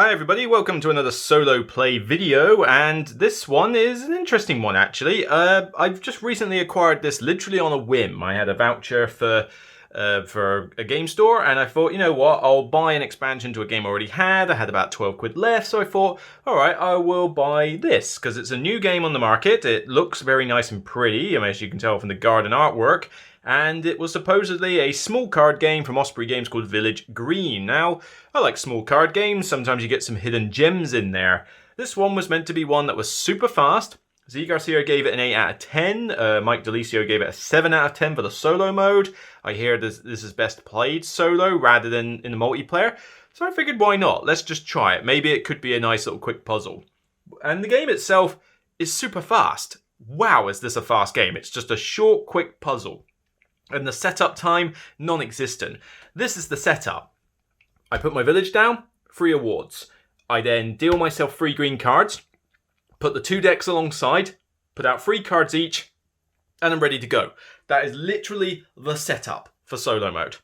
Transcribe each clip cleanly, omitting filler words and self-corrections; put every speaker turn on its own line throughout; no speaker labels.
Hi everybody, welcome to another solo play video, and this one is an interesting one actually. I've just recently acquired this literally on a whim. I had a voucher for a game store, and I thought, you know what, I'll buy an expansion to a game I already had. I had about 12 quid left, so I thought, alright, I will buy this, because it's a new game on the market. It looks very nice and pretty, as you can tell from the garden artwork. And it was supposedly a small card game from Osprey Games called Village Green. Now, I like small card games. Sometimes you get some hidden gems in there. This one was meant to be one that was super fast. Z Garcia gave it an 8 out of 10. Mike Delisio gave it a 7 out of 10 for the solo mode. I hear this is best played solo rather than in the multiplayer. So I figured, why not? Let's just try it. Maybe it could be a nice little quick puzzle. And the game itself is super fast. Wow, is this a fast game? It's just a short, quick puzzle. And the setup time, non-existent. This is the setup. I put my village down, 3 awards. I then deal myself 3 green cards, put the 2 decks alongside, put out 3 cards each, and I'm ready to go. That is literally the setup for solo mode.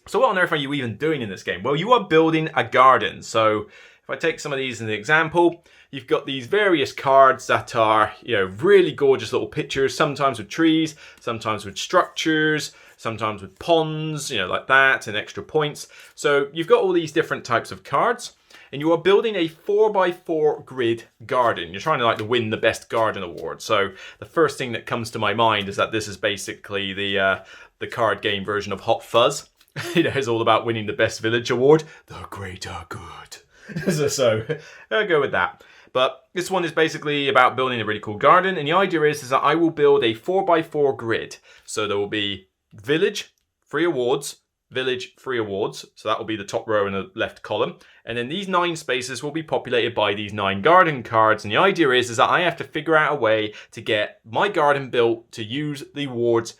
So what on earth are you even doing in this game? Well, you are building a garden. So if I take some of these as an example, you've got these various cards that are, really gorgeous little pictures, sometimes with trees, sometimes with structures, sometimes with ponds, like that, and extra points. So you've got all these different types of cards, and you are building a 4x4 grid garden. You're trying to win the best garden award. So the first thing that comes to my mind is that this is basically the card game version of Hot Fuzz. It's all about winning the best village award. The greater good. So I'll go with that. But this one is basically about building a really cool garden. And the idea is that I will build a 4x4 grid. So there will be village, 3 awards, village, 3 awards. So that will be the top row in the left column. And then these 9 spaces will be populated by these 9 garden cards. And the idea is that I have to figure out a way to get my garden built to use the awards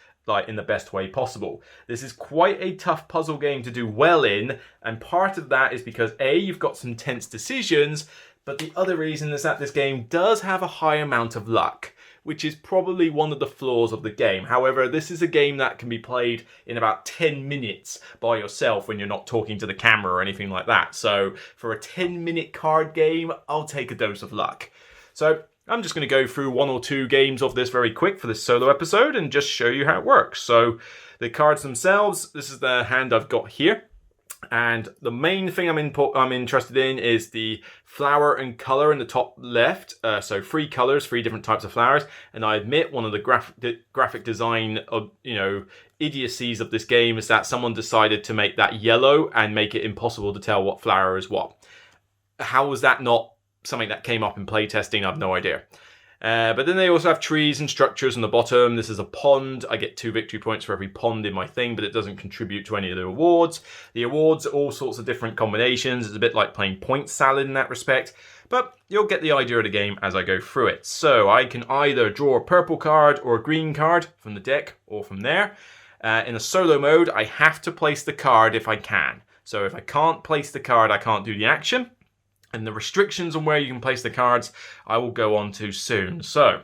in the best way possible. This is quite a tough puzzle game to do well in, and part of that is because A, you've got some tense decisions, but the other reason is that this game does have a high amount of luck, which is probably one of the flaws of the game. However, this is a game that can be played in about 10 minutes by yourself when you're not talking to the camera or anything like that. So for a 10-minute card game, I'll take a dose of luck. So I'm just going to go through 1 or 2 games of this very quick for this solo episode and just show you how it works. So the cards themselves, this is the hand I've got here. And the main thing I'm interested in is the flower and color in the top left. So 3 colors, 3 different types of flowers. And I admit one of the graphic design of, idiocies of this game is that someone decided to make that yellow and make it impossible to tell what flower is what. How was that not something that came up in playtesting? I have no idea. But then they also have trees and structures on the bottom. This is a pond. I get 2 victory points for every pond in my thing, but it doesn't contribute to any of the awards. The awards are all sorts of different combinations. It's a bit like playing point salad in that respect, but you'll get the idea of the game as I go through it. So I can either draw a purple card or a green card from the deck or from there. In a solo mode, I have to place the card if I can. So if I can't place the card, I can't do the action. And the restrictions on where you can place the cards, I will go on to soon. So,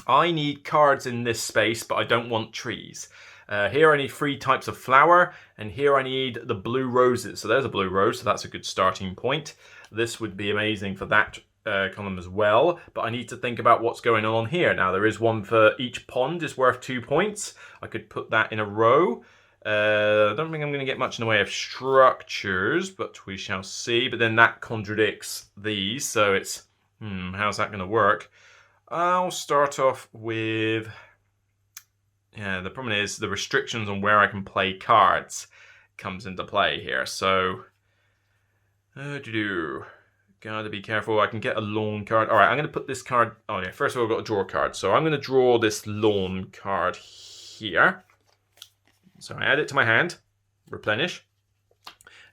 I need cards in this space, but I don't want trees. Here I need 3 types of flower, and here I need the blue roses. So there's a blue rose, so that's a good starting point. This would be amazing for that column as well, but I need to think about what's going on here. Now, there is one for each pond is worth 2 points. I could put that in a row. I don't think I'm going to get much in the way of structures, but we shall see. But then that contradicts these, so it's, how's that going to work? I'll start off with, the problem is the restrictions on where I can play cards comes into play here. So, gotta be careful. I can get a lawn card. All right, I'm going to put this card, first of all, I've got to draw a card. So I'm going to draw this lawn card here. So I add it to my hand, replenish,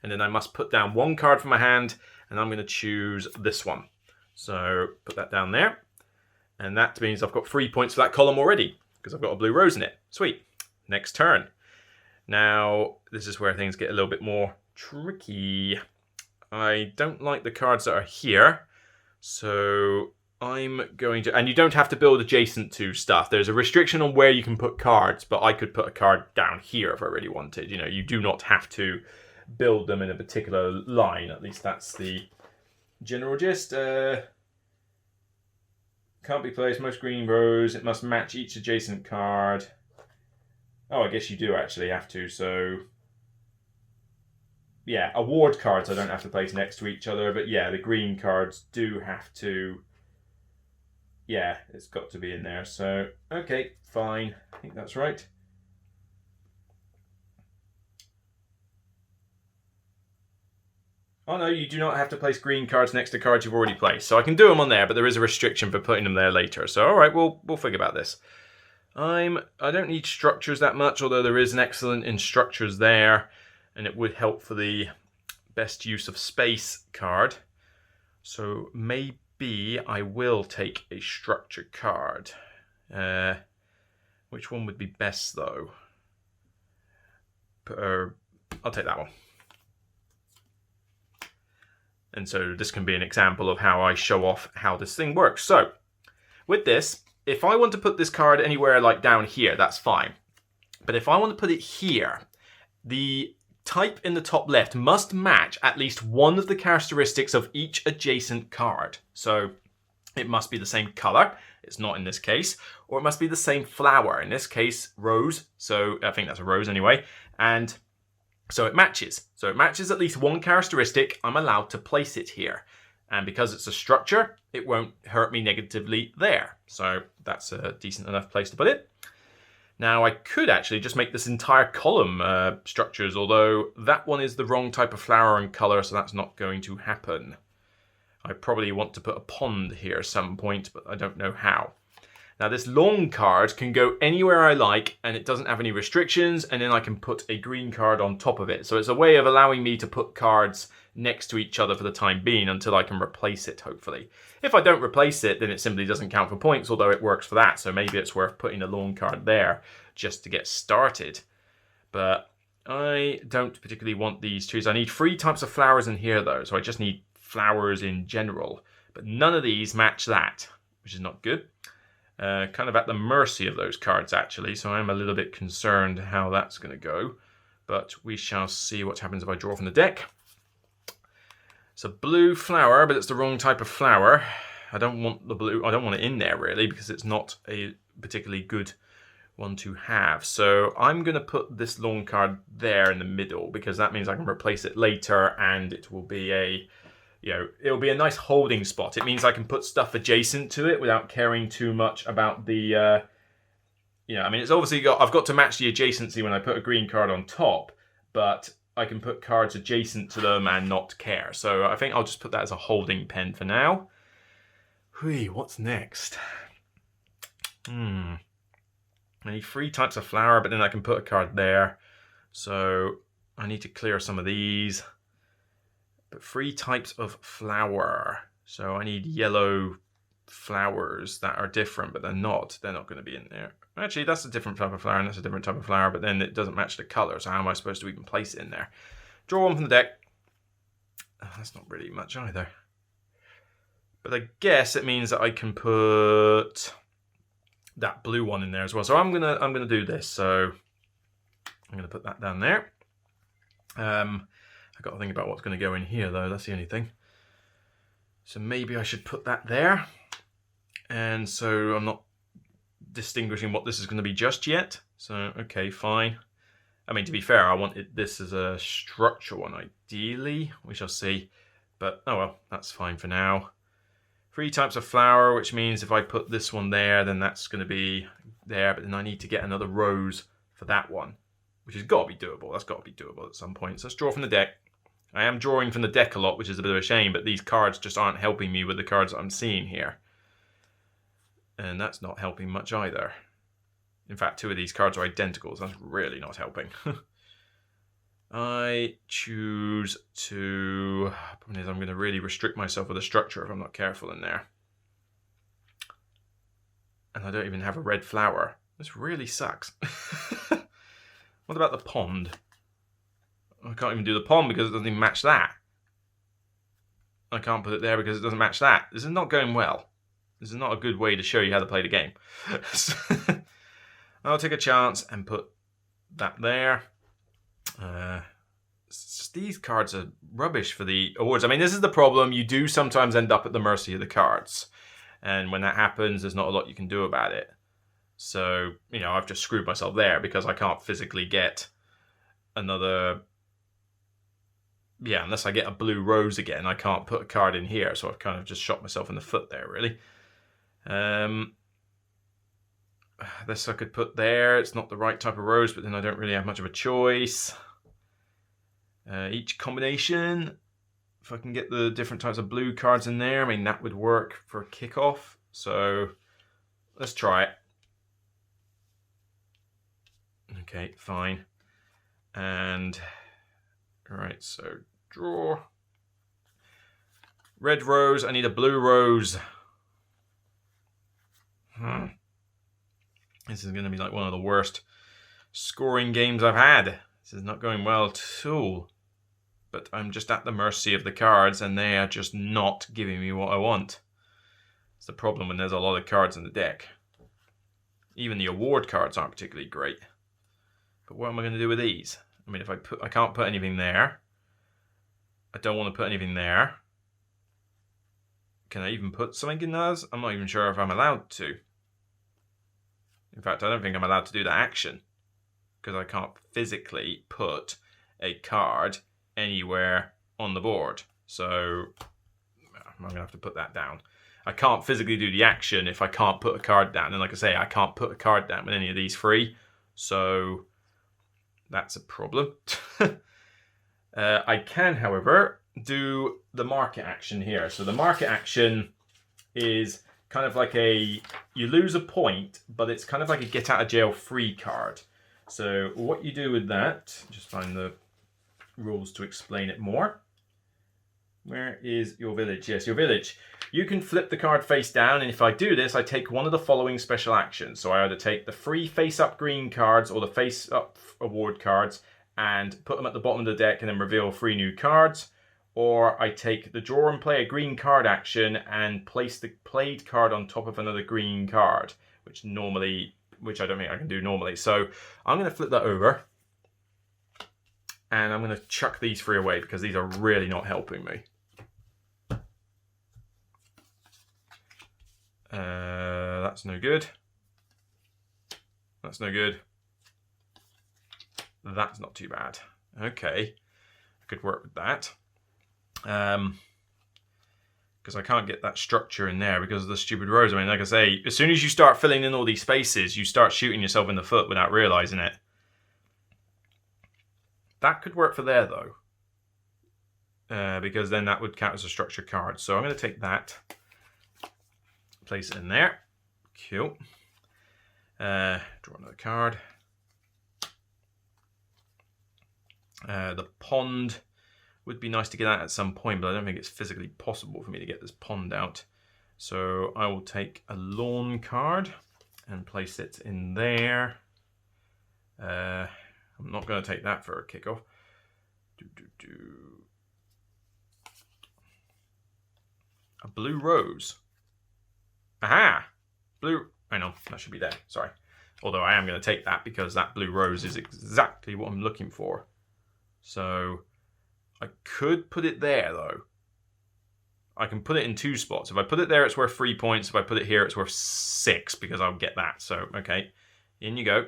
and then I must put down 1 card from my hand, and I'm going to choose this one. So put that down there, and that means I've got 3 points for that column already, because I've got a blue rose in it. Sweet. Next turn. Now, this is where things get a little bit more tricky. I don't like the cards that are here, so I'm going to, and you don't have to build adjacent to stuff. There's a restriction on where you can put cards, but I could put a card down here if I really wanted. You do not have to build them in a particular line. At least that's the general gist. Can't be placed. Most green rows. It must match each adjacent card. Oh, I guess you do actually have to. So, yeah, award cards I don't have to place next to each other. But yeah, the green cards do have to. Yeah, it's got to be in there. So, okay, fine. I think that's right. Oh no, you do not have to place green cards next to cards you've already placed. So I can do them on there, but there is a restriction for putting them there later. So alright, we'll figure about this. I don't need structures that much, although there is an excellent in structures there, and it would help for the best use of space card. So maybe I will take a structure card. Which one would be best though? I'll take that one. And so this can be an example of how I show off how this thing works. So with this, if I want to put this card anywhere like down here, that's fine. But if I want to put it here, the type in the top left must match at least one of the characteristics of each adjacent card. So it must be the same color. It's not in this case. Or it must be the same flower. In this case, rose. So I think that's a rose anyway. And so it matches. So it matches at least one characteristic. I'm allowed to place it here. And because it's a structure, it won't hurt me negatively there. So that's a decent enough place to put it. Now I could actually just make this entire column structures, although that one is the wrong type of flower and color, so that's not going to happen. I probably want to put a pond here at some point, but I don't know how. Now this long card can go anywhere I like, and it doesn't have any restrictions, and then I can put a green card on top of it. So it's a way of allowing me to put cards next to each other for the time being until I can replace it, hopefully. If I don't replace it, then it simply doesn't count for points, although it works for that. So maybe it's worth putting a long card there just to get started. But I don't particularly want these two. So I need 3 types of flowers in here, though. So I just need flowers in general. But none of these match that, which is not good. Kind of at the mercy of those cards, actually. So I'm a little bit concerned how that's going to go. But we shall see what happens if I draw from the deck. It's a blue flower, but it's the wrong type of flower. I don't want the blue. I don't want it in there, really, because it's not a particularly good one to have. So I'm going to put this long card there in the middle, because that means I can replace it later, and it will be a... it'll be a nice holding spot. It means I can put stuff adjacent to it without caring too much about the, I mean, it's obviously I've got to match the adjacency when I put a green card on top, but I can put cards adjacent to them and not care. So I think I'll just put that as a holding pen for now. What's next? I need 3 types of flower, but then I can put a card there. So I need to clear some of these. But 3 types of flower. So I need yellow flowers that are different, but they're not. They're not going to be in there. Actually, that's a different type of flower, and that's a different type of flower, but then it doesn't match the color. So how am I supposed to even place it in there? Draw one from the deck. Oh, that's not really much either. But I guess it means that I can put that blue one in there as well. So I'm gonna do this. So I'm gonna put that down there. I've got to think about what's going to go in here, though. That's the only thing. So maybe I should put that there. And so I'm not distinguishing what this is going to be just yet. So, okay, fine. I mean, to be fair, I wanted this as a structure one, ideally. We shall see. But, oh well, that's fine for now. 3 types of flower, which means if I put this one there, then that's going to be there. But then I need to get another rose for that one, which has got to be doable. That's got to be doable at some point. So let's draw from the deck. I am drawing from the deck a lot, which is a bit of a shame, but these cards just aren't helping me with the cards that I'm seeing here. And that's not helping much either. In fact, 2 of these cards are identical, so that's really not helping. I choose to... Problem is, I'm going to really restrict myself with a structure if I'm not careful in there. And I don't even have a red flower. This really sucks. What about the pond? I can't even do the pond because it doesn't even match that. I can't put it there because it doesn't match that. This is not going well. This is not a good way to show you how to play the game. I'll take a chance and put that there. these cards are rubbish for the awards. I mean, this is the problem. You do sometimes end up at the mercy of the cards. And when that happens, there's not a lot you can do about it. So, you know, I've just screwed myself there because I can't physically get another... Yeah, unless I get a blue rose again, I can't put a card in here. So I've kind of just shot myself in the foot there, really. This I could put there. It's not the right type of rose, but then I don't really have much of a choice. Each combination, if I can get the different types of blue cards in there, I mean, that would work for a kickoff. So let's try it. Okay, fine. And, all right, so draw. Red rose, I need a blue rose. This is going to be like one of the worst scoring games I've had. This is not going well at all. But I'm just at the mercy of the cards, and they are just not giving me what I want. It's the problem when there's a lot of cards in the deck. Even the award cards aren't particularly great. But what am I going to do with these? I mean, I can't put anything there. I don't want to put anything there. Can I even put something in those? I'm not even sure if I'm allowed to. In fact, I don't think I'm allowed to do that action. Because I can't physically put a card anywhere on the board. So I'm going to have to put that down. I can't physically do the action if I can't put a card down. And like I say, I can't put a card down with any of these three. So that's a problem. I can, however, do the market action here. So the market action is kind of like you lose a point, but it's kind of like a get out of jail free card. So what you do with that, just find the rules to explain it more. Where is your village? Yes, your village. You can flip the card face down, and if I do this, I take one of the following special actions. So I either take the free face-up green cards or the face-up award cards and put them at the bottom of the deck and then reveal 3 new cards. Or I take the draw and play a green card action and place the played card on top of another green card, which I don't think I can do normally. So I'm going to flip that over. And I'm going to chuck these 3 away because these are really not helping me. That's no good. That's no good. That's not too bad. Okay. I could work with that. Because I can't get that structure in there because of the stupid rows. I mean, like I say, as soon as you start filling in all these spaces, you start shooting yourself in the foot without realizing it. That could work for there, though. Because then that would count as a structure card. So I'm going to take that, place it in there. Cool. Draw another card. The pond would be nice to get at some point, but I don't think it's physically possible for me to get this pond out. So I will take a lawn card and place it in there. I'm not going to take that for a kickoff. A blue rose. Aha! Blue. Hang on, that should be there. Sorry. Although I am going to take that because that blue rose is exactly what I'm looking for. So I could put it there, though. I can put it in 2 spots. If I put it there, it's worth 3 points. If I put it here, it's worth 6 because I'll get that. So, okay. In you go.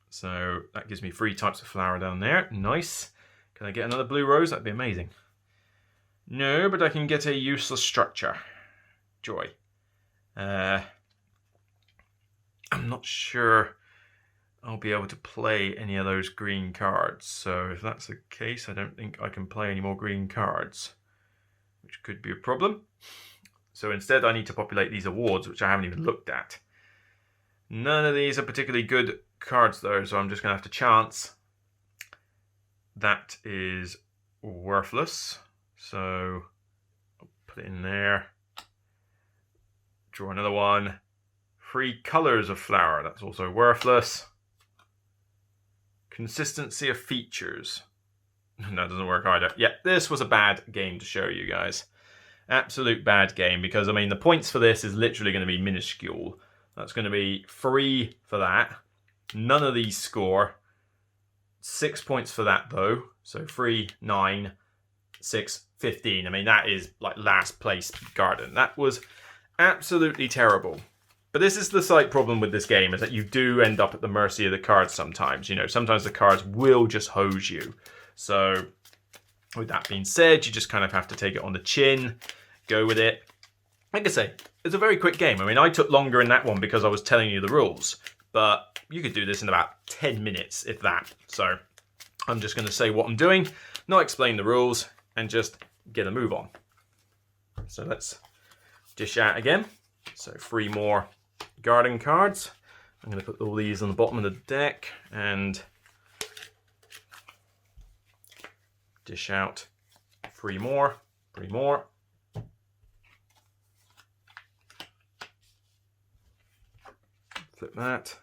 So that gives me 3 types of flower down there. Nice. Can I get another blue rose? That'd be amazing. No, but I can get a useless structure. Joy. I'm not sure I'll be able to play any of those green cards. So if that's the case, I don't think I can play any more green cards, which could be a problem. So instead I need to populate these awards, which I haven't even looked at. None of these are particularly good cards though, so I'm just going to have to chance. That is worthless. So I'll put it in there. Draw another one. 3 colours of flower. That's also worthless. Consistency of features. That doesn't work either. Yeah, this was a bad game to show you guys. Absolute bad game because, I mean, the points for this is literally going to be minuscule. That's going to be 3 for that. None of these score. 6 points for that though. So 3, 9, 6, 15. I mean, that is like last place garden. That was absolutely terrible. But this is the slight problem with this game, is that you do end up at the mercy of the cards sometimes. You know, sometimes the cards will just hose you. So with that being said, you just kind of have to take it on the chin, go with it. Like I say, it's a very quick game. I mean, I took longer in that one because I was telling you the rules. But you could do this in about 10 minutes, if that. So I'm just going to say what I'm doing, not explain the rules, and just get a move on. So let's dish out again. So 3 more garden cards. I'm going to put all these on the bottom of the deck and dish out 3 more, 3 more. Flip that.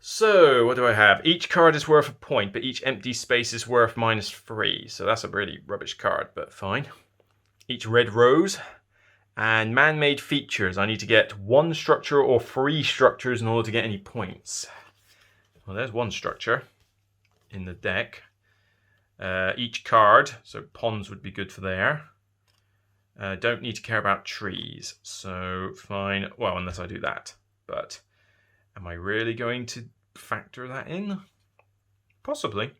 So, what do I have? Each card is worth a point, but each empty space is worth -3. So that's a really rubbish card, but fine. Each red rose. And man-made features. I need to get 1 structure or 3 structures in order to get any points. Well, there's 1 structure in the deck. Each card, so ponds would be good for there. Don't need to care about trees, so fine. Well, unless I do that. But am I really going to factor that in? Possibly.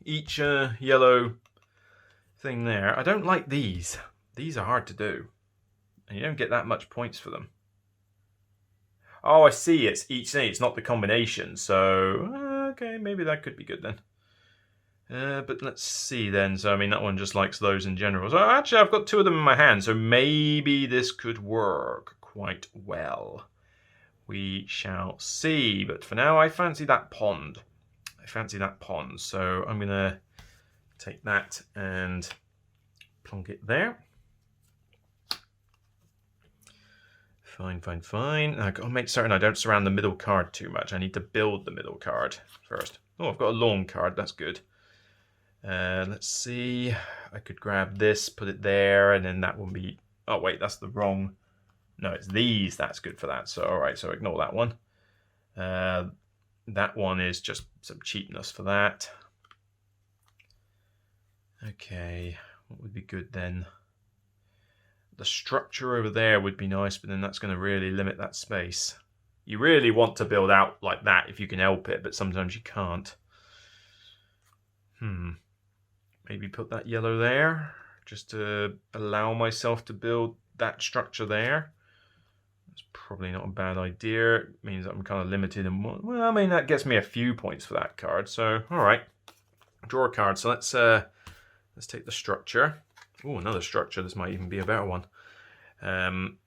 Each yellow thing there. I don't like these. These are hard to do. And you don't get that much points for them. Oh, I see. It's each thing. It's not the combination. So, okay, maybe that could be good then. But let's see then. So, I mean, that one just likes those in general. So, actually, I've got 2 of them in my hand. So, maybe this could work quite well. We shall see. But for now, I fancy that pond. So, I'm going to take that and plonk it there. Fine. I've got to make certain I don't surround the middle card too much. I need to build the middle card first. Oh, I've got a lawn card. That's good. Let's see. I could grab this, put it there, and then that will be... Oh, wait, that's the wrong... No, it's these. That's good for that. So, all right, so ignore that one. That one is just some cheapness for that. Okay, what would be good then? The structure over there would be nice, but then that's going to really limit that space. You really want to build out like that if you can help it, but sometimes you can't. Maybe put that yellow there, just to allow myself to build that structure there. That's probably not a bad idea. It means I'm kind of limited in what... Well, I mean, that gets me a few points for that card, so all right. Draw a card, so let's take the structure. Oh, another structure. This might even be a better one. And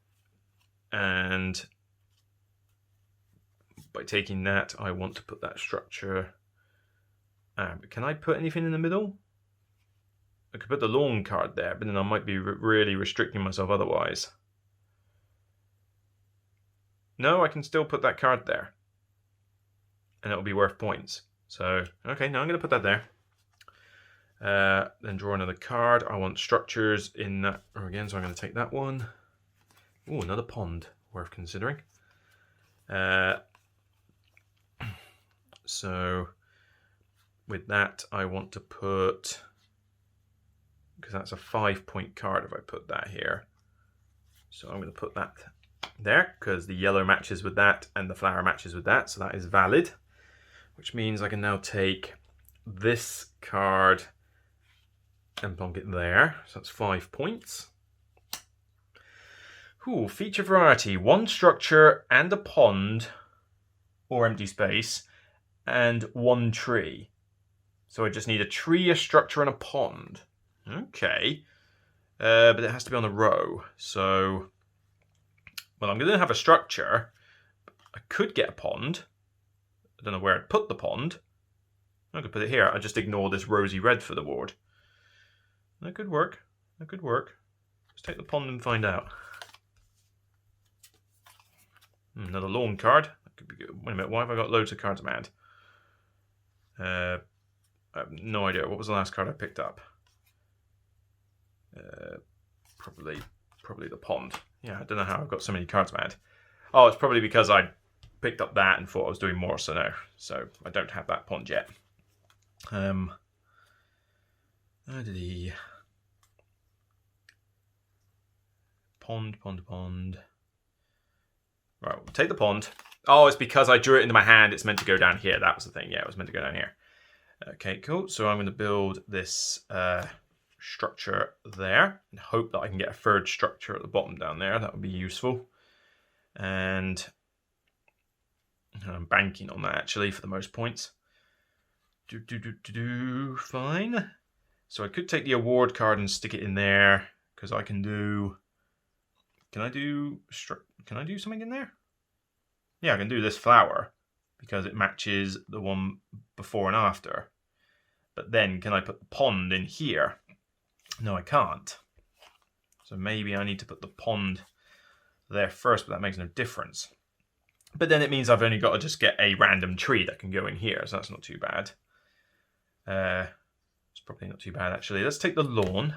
by taking that, I want to put that structure... but can I put anything in the middle? I could put the lawn card there, but then I might be really restricting myself otherwise. No, I can still put that card there. And it'll be worth points. So, okay, now I'm going to put that there. Then draw another card. I want structures in that row again, so I'm going to take that one. Oh, another pond, worth considering. So with that, I want to put, because that's a 5-point card if I put that here. So I'm going to put that there, because the yellow matches with that and the flower matches with that, so that is valid. Which means I can now take this card and plonk it there. So that's 5 points. Ooh, feature variety. 1 structure and a pond or empty space and 1 tree. So I just need a tree, a structure, and a pond. Okay. But it has to be on a row. So, well, I'm going to have a structure. I could get a pond. I don't know where I'd put the pond. I could put it here. I just ignore this rosy red for the ward. That could work. That could work. Let's take the pond and find out. Another lawn card. That could be good. Wait a minute. Why have I got loads of cards in my hand? I have no idea. What was the last card I picked up? Probably the pond. Yeah, I don't know how I've got so many cards in my hand. Oh, it's probably because I picked up that and thought I was doing more, so no. So I don't have that pond yet. Pond. Right, we'll take the pond. Oh, it's because I drew it into my hand. It's meant to go down here. That was the thing. Yeah, it was meant to go down here. Okay, cool. So I'm going to build this structure there and hope that I can get a third structure at the bottom down there. That would be useful. And I'm banking on that actually for the most points. Fine. So I could take the award card and stick it in there because I can do. Can I do something in there? Yeah, I can do this flower because it matches the one before and after. But then can I put the pond in here? No, I can't. So maybe I need to put the pond there first, but that makes no difference. But then it means I've only got to just get a random tree that can go in here, so that's not too bad. It's probably not too bad actually. Let's take the lawn.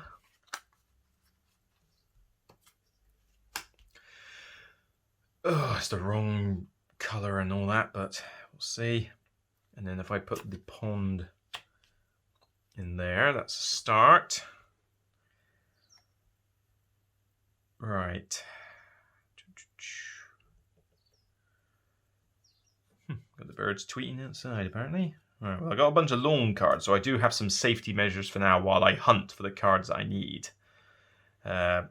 Oh, it's the wrong colour and all that, but we'll see. And then if I put the pond in there, that's a start. Right. Got the birds tweeting outside, apparently. Right, well, I got a bunch of lawn cards, so I do have some safety measures for now while I hunt for the cards I need. I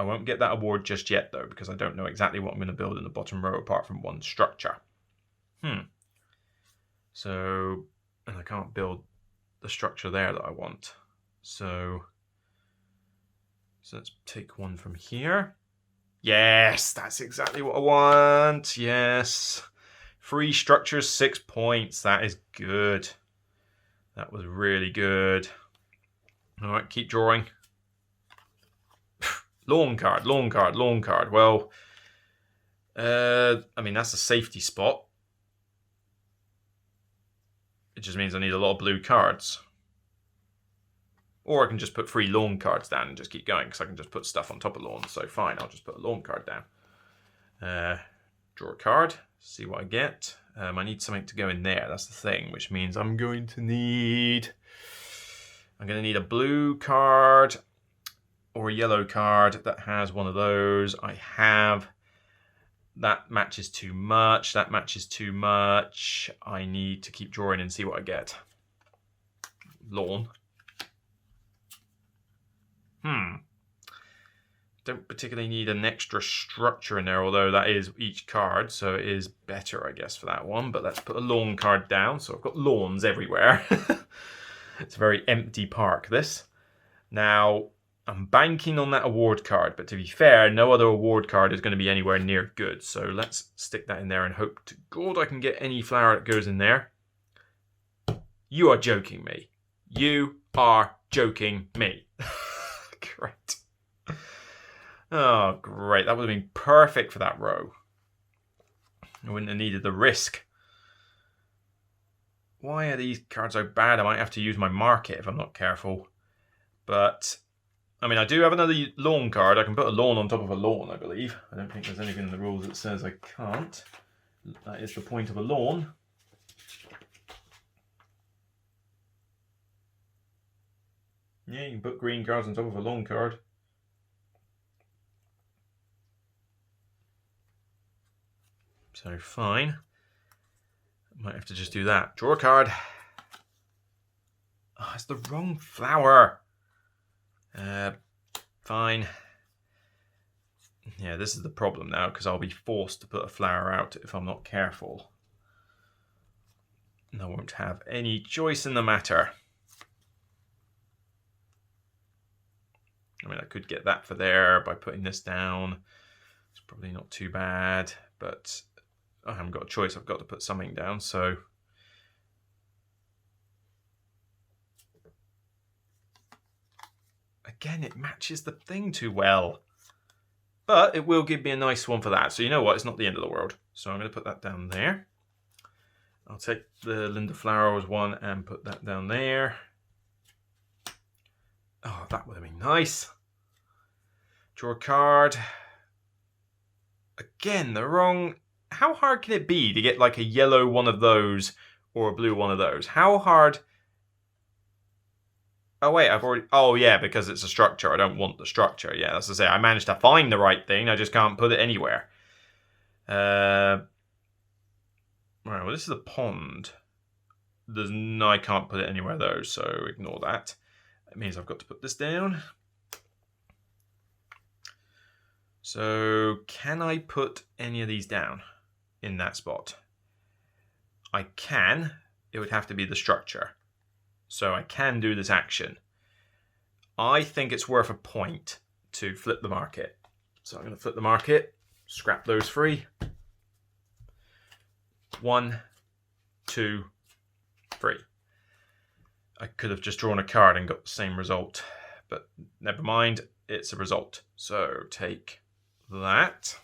won't get that award just yet, though, because I don't know exactly what I'm going to build in the bottom row apart from one structure. So, and I can't build the structure there that I want. So let's take one from here. Yes, that's exactly what I want. Yes. 3 structures, 6 points. That is good. That was really good. All right, keep drawing. Lawn card. Well, I mean, that's a safety spot. It just means I need a lot of blue cards. Or I can just put 3 lawn cards down and just keep going, because I can just put stuff on top of lawns. So fine, I'll just put a lawn card down. Draw a card, see what I get. I need something to go in there, that's the thing, which means I'm going to need a blue card or a yellow card that has one of those. I have. That matches too much. That matches too much. I need to keep drawing and see what I get. Lawn. Don't particularly need an extra structure in there, although that is each card, so it is better, I guess, for that one. But let's put a lawn card down. So I've got lawns everywhere. It's a very empty park, this. Now, I'm banking on that award card, but to be fair, no other award card is going to be anywhere near good. So let's stick that in there and hope to God I can get any flower that goes in there. You are joking me. You are joking me. Great. Oh, great. That would have been perfect for that row. I wouldn't have needed the risk. Why are these cards so bad? I might have to use my market if I'm not careful. But, I mean, I do have another lawn card. I can put a lawn on top of a lawn, I believe. I don't think there's anything in the rules that says I can't. That is the point of a lawn. Yeah, you can put green cards on top of a lawn card. So fine. Might have to just do that. Draw a card. Oh, it's the wrong flower. Fine. Yeah, this is the problem now, because I'll be forced to put a flower out if I'm not careful. And I won't have any choice in the matter. I mean, I could get that for there by putting this down. It's probably not too bad, but I haven't got a choice. I've got to put something down, so... Again, it matches the thing too well. But it will give me a nice one for that. So you know what? It's not the end of the world. So I'm going to put that down there. I'll take the Linda Flowers one and put that down there. Oh, that would have been nice. Draw a card. Again, the wrong how hard can it be to get like a yellow one of those or a blue one of those? How hard? Oh wait, I've already... Oh yeah, because it's a structure. I don't want the structure. Yeah, that's to say, I managed to find the right thing. I just can't put it anywhere. Right, well, this is a pond. No, I can't put it anywhere though, so ignore that. That means I've got to put this down. So, can I put any of these down in that spot? I can. It would have to be the structure. So I can do this action. I think it's worth a point to flip the market. So I'm going to flip the market, scrap those free. 1, 2, 3. I could have just drawn a card and got the same result, but never mind, it's a result. So take that.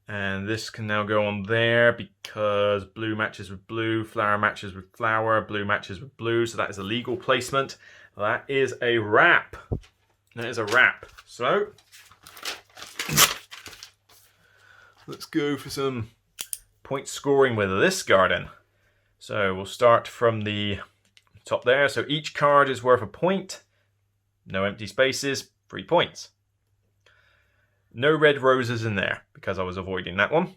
And this can now go on there because blue matches with blue, flower matches with flower, blue matches with blue. So that is a legal placement. That is a wrap. That is a wrap. So let's go for some point scoring with this garden. So we'll start from the top there. So each card is worth a point. No empty spaces, 3 points. No red roses in there because I was avoiding that one.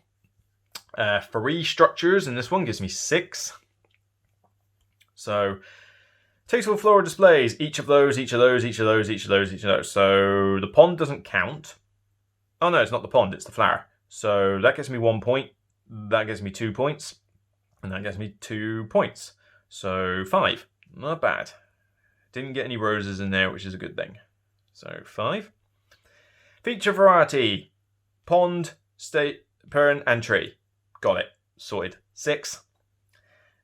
3 structures and this one gives me 6. So tasteful floral displays, each of those, each of those, each of those, each of those, each of those. So the pond doesn't count. Oh no, it's not the pond, it's the flower. So that gives me 1 point. That gives me 2 points. And that gives me 2 points. So 5. Not bad. Didn't get any roses in there, which is a good thing. So 5. Feature variety. Pond, state, pern, and tree. Got it. Sorted. 6.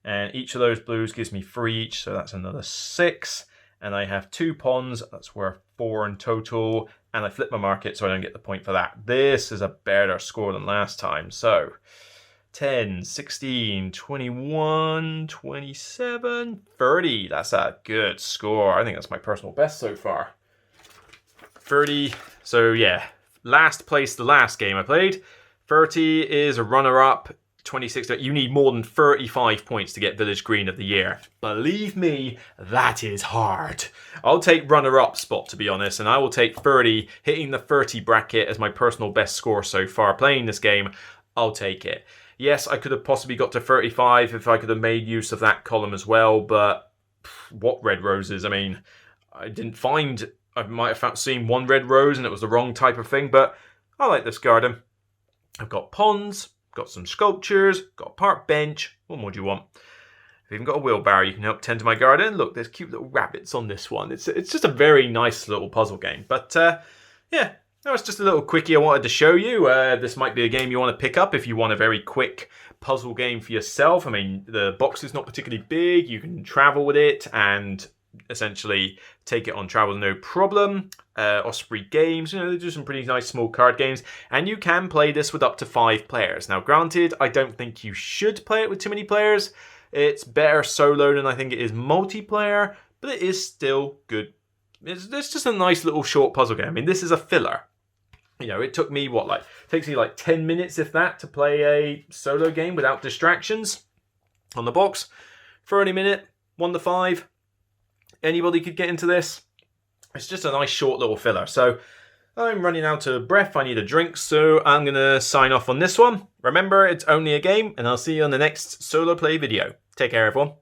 And each of those blues gives me 3 each, so that's another 6. And I have 2 ponds, that's worth 4 in total. And I flip my market, so I don't get the point for that. This is a better score than last time. So 10, 16, 21, 27, 30. That's a good score. I think that's my personal best so far. 30. So yeah, last place the last game I played. 30 is a runner-up. 26. You need more than 35 points to get Village Green of the Year. Believe me, that is hard. I'll take runner-up spot, to be honest, and I will take 30, hitting the 30 bracket as my personal best score so far. Playing this game, I'll take it. Yes, I could have possibly got to 35 if I could have made use of that column as well, but what red roses? I mean, I didn't find... I might have seen 1 red rose and it was the wrong type of thing, but I like this garden. I've got ponds, got some sculptures, got a park bench. What more do you want? I've even got a wheelbarrow you can help tend to my garden. Look, there's cute little rabbits on this one. It's just a very nice little puzzle game. But yeah, that was just a little quickie I wanted to show you. This might be a game you want to pick up if you want a very quick puzzle game for yourself. I mean, the box is not particularly big. You can travel with it and essentially take it on travel no problem. Osprey Games, you know, they do some pretty nice small card games, and you can play this with up to 5 players. Now granted, I don't think you should play it with too many players. It's better solo than I think it is multiplayer, but it is still good. It's just a nice little short puzzle game. I mean, this is a filler. You know, it took me takes me like 10 minutes if that to play a solo game without distractions. On the box, 30-minute, 1 to 5. Anybody could get into this. It's just a nice short little filler. So I'm running out of breath. I need a drink. So I'm going to sign off on this one. Remember, it's only a game, and I'll see you on the next solo play video. Take care, everyone.